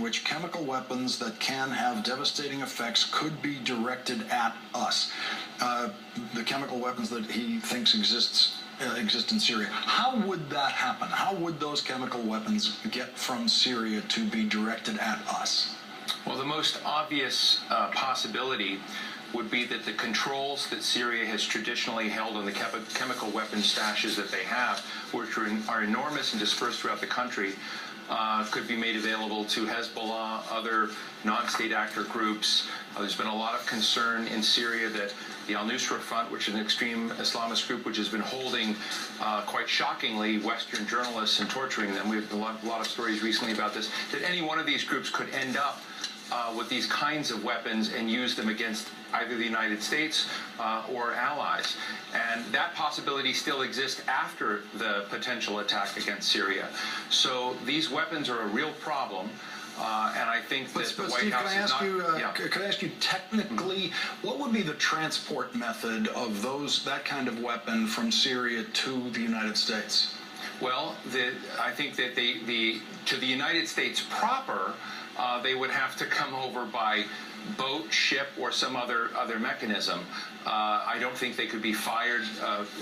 which chemical weapons that can have devastating effects could be directed at us. The chemical weapons that he thinks exist in Syria. How would that happen? How would those chemical weapons get from Syria to be directed at us? Well, the most obvious possibility would be that the controls that Syria has traditionally held on the chemical weapon stashes that they have, which are enormous and dispersed throughout the country, could be made available to Hezbollah, other non-state actor groups. There's been a lot of concern in Syria that the Al-Nusra Front, which is an extreme Islamist group which has been holding, quite shockingly, Western journalists and torturing them. We have a lot of stories recently about this, that any one of these groups could end up with these kinds of weapons and use them against either the United States or allies. And that possibility still exists after the potential attack against Syria. So these weapons are a real problem. And I think that the White House is not... Could I ask you technically, what would be the transport method of that kind of weapon from Syria to the United States? Well, I think that to the United States proper, they would have to come over by boat, ship, or some other mechanism. I don't think they could be fired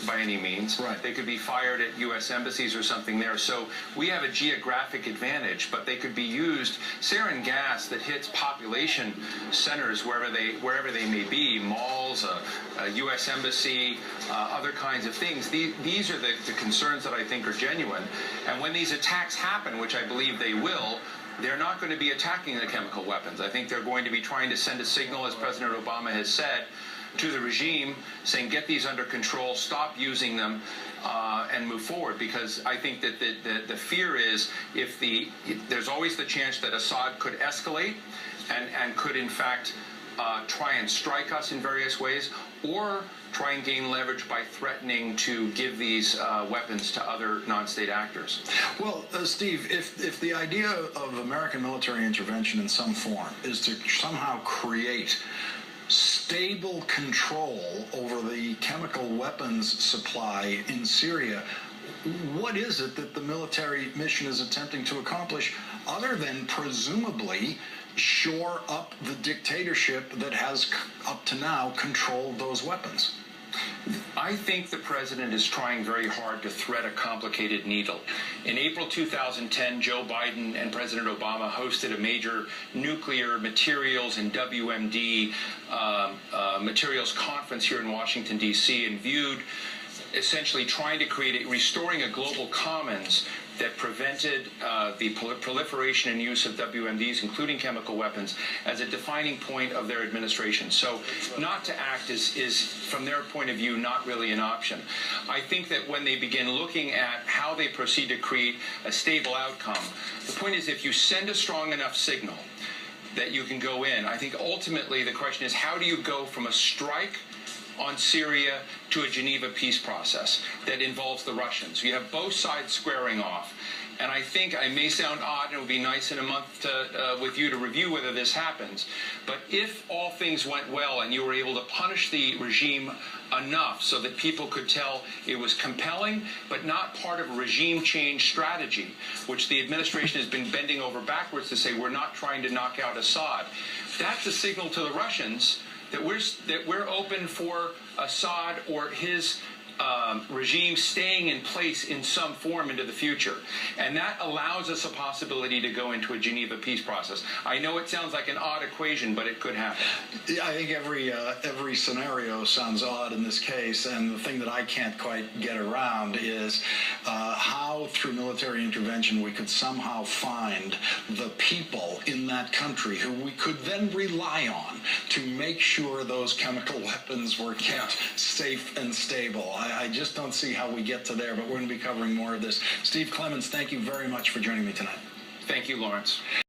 by any means. Right. They could be fired at U.S. embassies or something there. So we have a geographic advantage, but they could be used. Sarin gas that hits population centers wherever they may be, malls, a U.S. embassy, other kinds of things. These are the concerns that I think are genuine. And when these attacks happen, which I believe they will, they're not going to be attacking the chemical weapons. I think they're going to be trying to send a signal, as President Obama has said, to the regime, saying get these under control, stop using them, and move forward. Because I think that the fear is there's always the chance that Assad could escalate and could in fact try and strike us in various ways, or try and gain leverage by threatening to give these weapons to other non-state actors. Well, Steve, if the idea of American military intervention in some form is to somehow create stable control over the chemical weapons supply in Syria, what is it that the military mission is attempting to accomplish other than presumably shore up the dictatorship that has up to now controlled those weapons? I think the president is trying very hard to thread a complicated needle. In April 2010, Joe Biden and President Obama hosted a major nuclear materials and WMD materials conference here in Washington, D.C., and viewed essentially trying to create restoring a global commons that prevented the proliferation and use of WMDs, including chemical weapons, as a defining point of their administration. So not to act is, from their point of view, not really an option. I think that when they begin looking at how they proceed to create a stable outcome, the point is if you send a strong enough signal that you can go in, I think ultimately the question is how do you go from a strike on Syria to a Geneva peace process that involves the Russians. You have both sides squaring off. And I think I may sound odd, and it would be nice in a month with you to review whether this happens. But if all things went well and you were able to punish the regime enough so that people could tell it was compelling but not part of a regime change strategy, which the administration has been bending over backwards to say we're not trying to knock out Assad, that's a signal to the Russians that we're open for Assad or his regime staying in place in some form into the future. And that allows us a possibility to go into a Geneva peace process. I know it sounds like an odd equation, but it could happen. I think every scenario sounds odd in this case, and the thing that I can't quite get around is how, through military intervention, we could somehow find the people in that country who we could then rely on to make sure those chemical weapons were kept safe and stable. I just don't see how we get to there, but we're going to be covering more of this. Steve Clements, thank you very much for joining me tonight. Thank you, Lawrence.